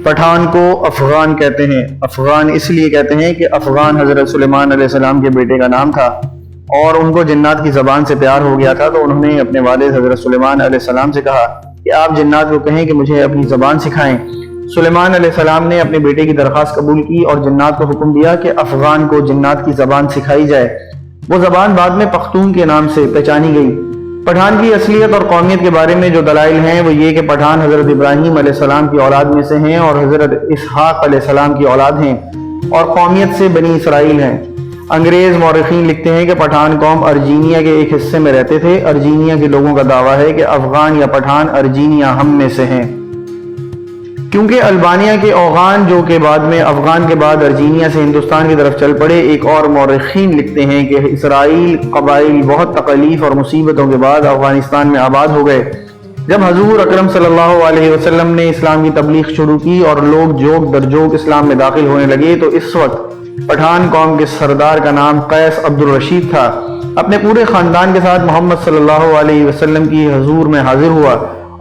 پٹھان کو افغان کہتے ہیں۔ افغان اس لیے کہتے ہیں کہ افغان حضرت سلیمان علیہ السلام کے بیٹے کا نام تھا، اور ان کو جنات کی زبان سے پیار ہو گیا تھا، تو انہوں نے اپنے والد حضرت سلیمان علیہ السلام سے کہا کہ آپ جنات کو کہیں کہ مجھے اپنی زبان سکھائیں۔ سلیمان علیہ السلام نے اپنے بیٹے کی درخواست قبول کی اور جنات کو حکم دیا کہ افغان کو جنات کی زبان سکھائی جائے۔ وہ زبان بعد میں پختون کے نام سے پہچانی گئی۔ پٹھان کی اصلیت اور قومیت کے بارے میں جو دلائل ہیں وہ یہ کہ پٹھان حضرت ابراہیم علیہ السلام کی اولاد میں سے ہیں اور حضرت اسحاق علیہ السلام کی اولاد ہیں، اور قومیت سے بنی اسرائیل ہیں۔ انگریز مورخین لکھتے ہیں کہ پٹھان قوم ارجینیا کے ایک حصے میں رہتے تھے۔ ارجینیا کے لوگوں کا دعویٰ ہے کہ افغان یا پٹھان ارجینیا ہم میں سے ہیں، کیونکہ البانیہ کے اوغان جو کہ بعد میں افغان کے بعد ارجینیا سے ہندوستان کی طرف چل پڑے۔ ایک اور مورخین لکھتے ہیں کہ اسرائیل قبائل بہت تکالیف اور مصیبتوں کے بعد افغانستان میں آباد ہو گئے۔ جب حضور اکرم صلی اللہ علیہ وسلم نے اسلام کی تبلیغ شروع کی اور لوگ جوک در جوک اسلام میں داخل ہونے لگے، تو اس وقت پٹھان قوم کے سردار کا نام قیس عبد الرشید تھا۔ اپنے پورے خاندان کے ساتھ محمد صلی اللہ علیہ وسلم کی حضور میں حاضر ہوا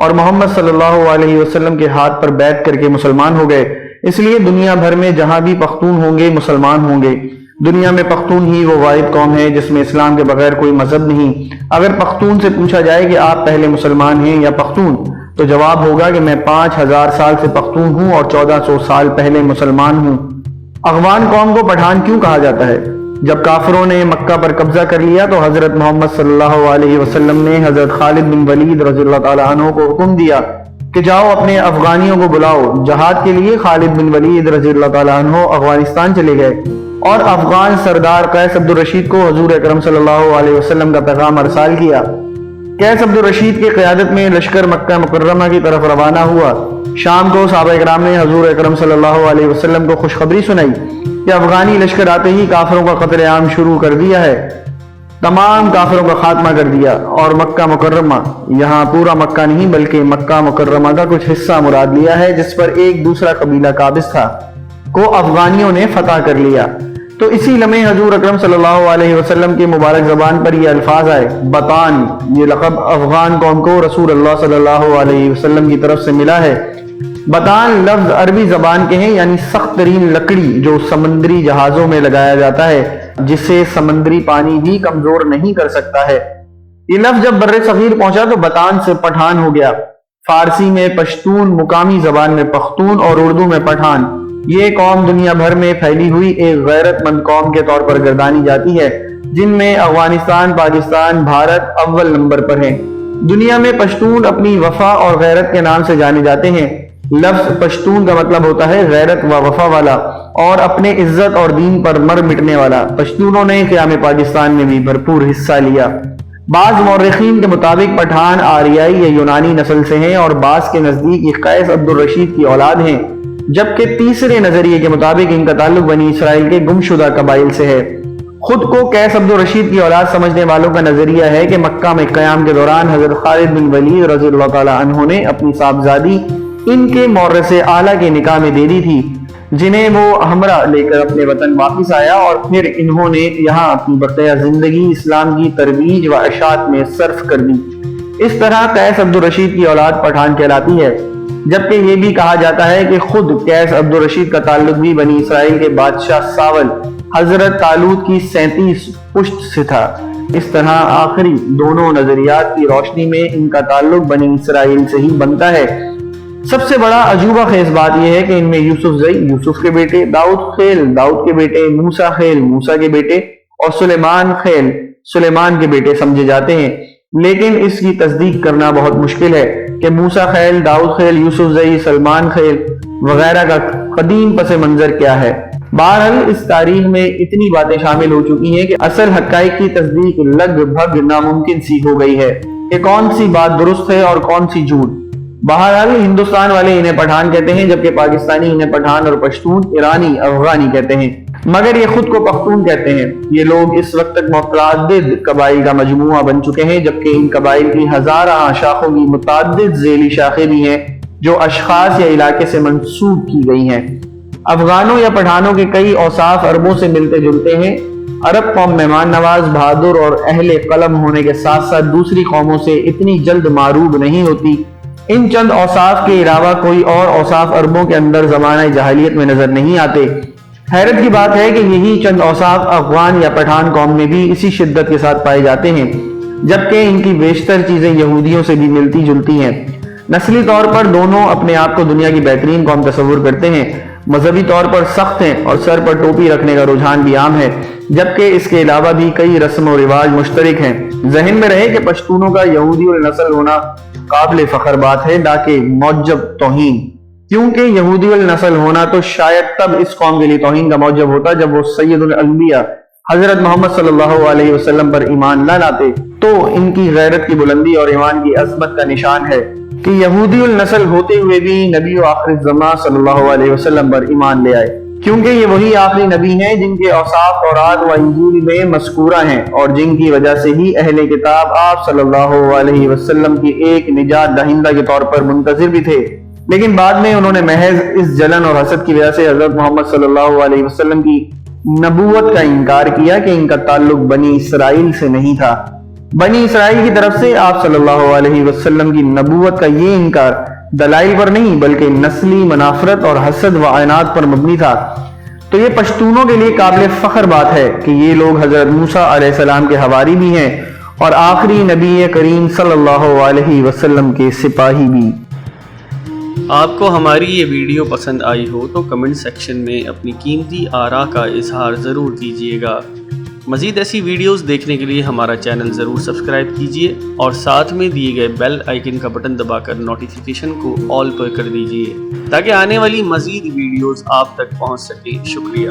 اور محمد صلی اللہ علیہ وسلم کے ہاتھ پر بیعت کر کے مسلمان ہو گئے۔ اس لیے دنیا بھر میں جہاں بھی پختون ہوں گے مسلمان ہوں گے۔ دنیا میں پختون ہی وہ واحد قوم ہے جس میں اسلام کے بغیر کوئی مذہب نہیں۔ اگر پختون سے پوچھا جائے کہ آپ پہلے مسلمان ہیں یا پختون، تو جواب ہوگا کہ میں 5000 سال سے پختون ہوں اور 1400 سال پہلے مسلمان ہوں۔ افغان قوم کو پٹھان کیوں کہا جاتا ہے؟ جب کافروں نے مکہ پر قبضہ کر لیا تو حضرت محمد صلی اللہ علیہ وسلم نے حضرت خالد بن ولید رضی اللہ تعالیٰ عنہ کو حکم دیا کہ جاؤ اپنے افغانیوں کو بلاؤ جہاد کے لیے۔ خالد بن ولید رضی اللہ تعالیٰ عنہ افغانستان چلے گئے اور افغان سردار قیس عبد الرشید کو حضور اکرم صلی اللہ علیہ وسلم کا پیغام ارسال کیا۔ قیس عبد الرشید کی قیادت میں لشکر مکہ مکرمہ کی طرف روانہ ہوا۔ شام کو صحابہ اکرام نے حضور اکرم صلی اللہ علیہ وسلم کو خوشخبری سنائی کہ افغانی لشکر آتے ہی کافروں کا قتل عام شروع کر دیا ہے، تمام کافروں کا خاتمہ کر دیا، اور مکہ مکرمہ، یہاں پورا مکہ نہیں بلکہ مکہ مکرمہ کا کچھ حصہ مراد لیا ہے جس پر ایک دوسرا قبیلہ قابض تھا، کو افغانیوں نے فتح کر لیا۔ تو اسی لمحے حضور اکرم صلی اللہ علیہ وسلم کی مبارک زبان پر یہ الفاظ آئے، بطان۔ یہ لقب افغان قوم کو رسول اللہ صلی اللہ علیہ وسلم کی طرف سے ملا ہے۔ بطان لفظ عربی زبان کے ہیں، یعنی سخت ترین لکڑی جو سمندری جہازوں میں لگایا جاتا ہے، جسے سمندری پانی بھی کمزور نہیں کر سکتا ہے۔ یہ لفظ جب بر صغیر پہنچا تو بطان سے پٹھان ہو گیا۔ فارسی میں پشتون، مقامی زبان میں پختون اور اردو میں پٹھان۔ یہ قوم دنیا بھر میں پھیلی ہوئی ایک غیرت مند قوم کے طور پر گردانی جاتی ہے، جن میں افغانستان، پاکستان، بھارت اول نمبر پر ہیں۔ دنیا میں پشتون اپنی وفا اور غیرت کے نام سے جانے جاتے ہیں۔ لفظ پشتون کا مطلب ہوتا ہے غیرت و وفا والا اور اپنے عزت اور دین پر مر مٹنے والا۔ پشتونوں نے قیام پاکستان میں بھی بھرپور حصہ لیا۔ بعض مورخین کے مطابق پٹھان آریائی یا یونانی نسل سے ہیں اور بعض کے نزدیک یہ قیس عبد الرشید کی اولاد ہیں، جبکہ تیسرے نظریے کے مطابق ان کا تعلق بنی اسرائیل کے گمشدہ قبائل سے ہے۔ خود کو قیس عبد الرشید کی اولاد سمجھنے والوں کا نظریہ ہے کہ مکہ میں قیام کے دوران حضرت خالد بن ولید رضی اللہ تعالیٰ عنہ نے اپنی صاحبزادی ان کے مورث اعلیٰ کے نکاح میں دے دی تھی، جنہیں وہ ہمراہ لے کر اپنے وطن واپس آیا اور پھر انہوں نے یہاں اپنی بقیہ زندگی اسلام کی ترویج و اشاعت میں صرف کر دی۔ اس طرح قیس عبد الرشید کی اولاد پٹھان کہلاتی ہے، جبکہ یہ بھی کہا جاتا ہے کہ خود قیس عبد الرشید کا تعلق بھی بنی اسرائیل کے بادشاہ ساول حضرت طالوت کی 37 پشت سے تھا۔ اس طرح آخری دونوں نظریات کی روشنی میں ان کا تعلق بنی اسرائیل سے ہی بنتا ہے۔ سب سے بڑا عجوبہ خیز بات یہ ہے کہ ان میں یوسف زئی، یوسف کے بیٹے، داؤد خیل، داؤد کے بیٹے، موسیٰ خیل، موسیٰ کے بیٹے، اور سلیمان خیل، سلیمان کے بیٹے سمجھے جاتے ہیں، لیکن اس کی تصدیق کرنا بہت مشکل ہے کہ موسیٰ خیل، داؤد خیل، یوسف زئی، سلمان خیل وغیرہ کا قدیم پس منظر کیا ہے۔ بہرحال اس تاریخ میں اتنی باتیں شامل ہو چکی ہیں کہ اصل حقائق کی تصدیق لگ بھگ ناممکن سی ہو گئی ہے کہ کون سی بات درست ہے اور کون سی جھوٹ۔ بہرحال ہندوستان والے انہیں پٹھان کہتے ہیں، جبکہ پاکستانی انہیں پٹھان اور پشتون، ایرانی افغانی کہتے ہیں، مگر یہ خود کو پختون کہتے ہیں۔ یہ لوگ اس وقت تک متعدد قبائل کا مجموعہ بن چکے ہیں، جبکہ ان قبائل کی ہزارہ شاخوں کی متعدد ذیلی شاخیں بھی ہیں جو اشخاص یا علاقے سے منسوب کی گئی ہیں۔ افغانوں یا پٹھانوں کے کئی اوصاف عربوں سے ملتے جلتے ہیں۔ عرب قوم مہمان نواز، بہادر اور اہل قلم ہونے کے ساتھ ساتھ دوسری قوموں سے اتنی جلد معروب نہیں ہوتی۔ ان چند اوصاف کے علاوہ کوئی اور اوصاف عربوں کے اندر زمانہ جاہلیت میں نظر نہیں آتے۔ حیرت کی بات ہے کہ یہی چند اوصاف افغان یا پٹھان قوم میں بھی اسی شدت کے ساتھ پائے جاتے ہیں، جبکہ ان کی بیشتر چیزیں یہودیوں سے بھی ملتی جلتی ہیں۔ نسلی طور پر دونوں اپنے آپ کو دنیا کی بہترین قوم تصور کرتے ہیں، مذہبی طور پر سخت ہیں اور سر پر ٹوپی رکھنے کا رجحان بھی عام ہے، جبکہ اس کے علاوہ بھی کئی رسم و رواج مشترک ہیں۔ ذہن میں رہے کہ پشتونوں کا یہودی النسل ہونا قابل فخر بات ہے، نہ کہ موجب توہین، کیونکہ یہودی النسل ہونا تو شاید تب اس قوم کے لیے توہین کا موجب ہوتا جب وہ سید الانبیاء حضرت محمد صلی اللہ علیہ وسلم پر ایمان نہ لاتے۔ تو ان کی غیرت کی بلندی اور ایمان کی عظمت کا نشان ہے کہ یہودی النسل ہوتے ہوئے بھی نبی و آخر الزمان صلی اللہ علیہ وسلم پر ایمان لے آئے، کیونکہ یہ وہی آخری نبی ہیں جن کے اوصاف تورات و انجیل میں مذکورہ ہیں اور جن کی وجہ سے ہی اہل کتاب آپ صلی اللہ علیہ وسلم کی ایک نجات دہندہ کے طور پر منتظر بھی تھے، لیکن بعد میں انہوں نے محض اس جلن اور حسد کی وجہ سے حضرت محمد صلی اللہ علیہ وسلم کی نبوت کا انکار کیا کہ ان کا تعلق بنی اسرائیل سے نہیں تھا۔ بنی اسرائیل کی طرف سے آپ صلی اللہ علیہ وسلم کی نبوت کا یہ انکار دلائل پر نہیں بلکہ نسلی منافرت اور حسد و عناد پر مبنی تھا۔ تو یہ پشتونوں کے لیے قابل فخر بات ہے کہ یہ لوگ حضرت موسیٰ علیہ السلام کے حواری بھی ہیں اور آخری نبی کریم صلی اللہ علیہ وسلم کے سپاہی بھی۔ آپ کو ہماری یہ ویڈیو پسند آئی ہو تو کمنٹ سیکشن میں اپنی قیمتی آراء کا اظہار ضرور کیجیے گا۔ مزید ایسی ویڈیوز دیکھنے کے لیے ہمارا چینل ضرور سبسکرائب کیجیے اور ساتھ میں دیے گئے بیل آئیکن کا بٹن دبا کر نوٹیفیکیشن کو آل پر کر دیجیے تاکہ آنے والی مزید ویڈیوز آپ تک پہنچ سکیں۔ شکریہ۔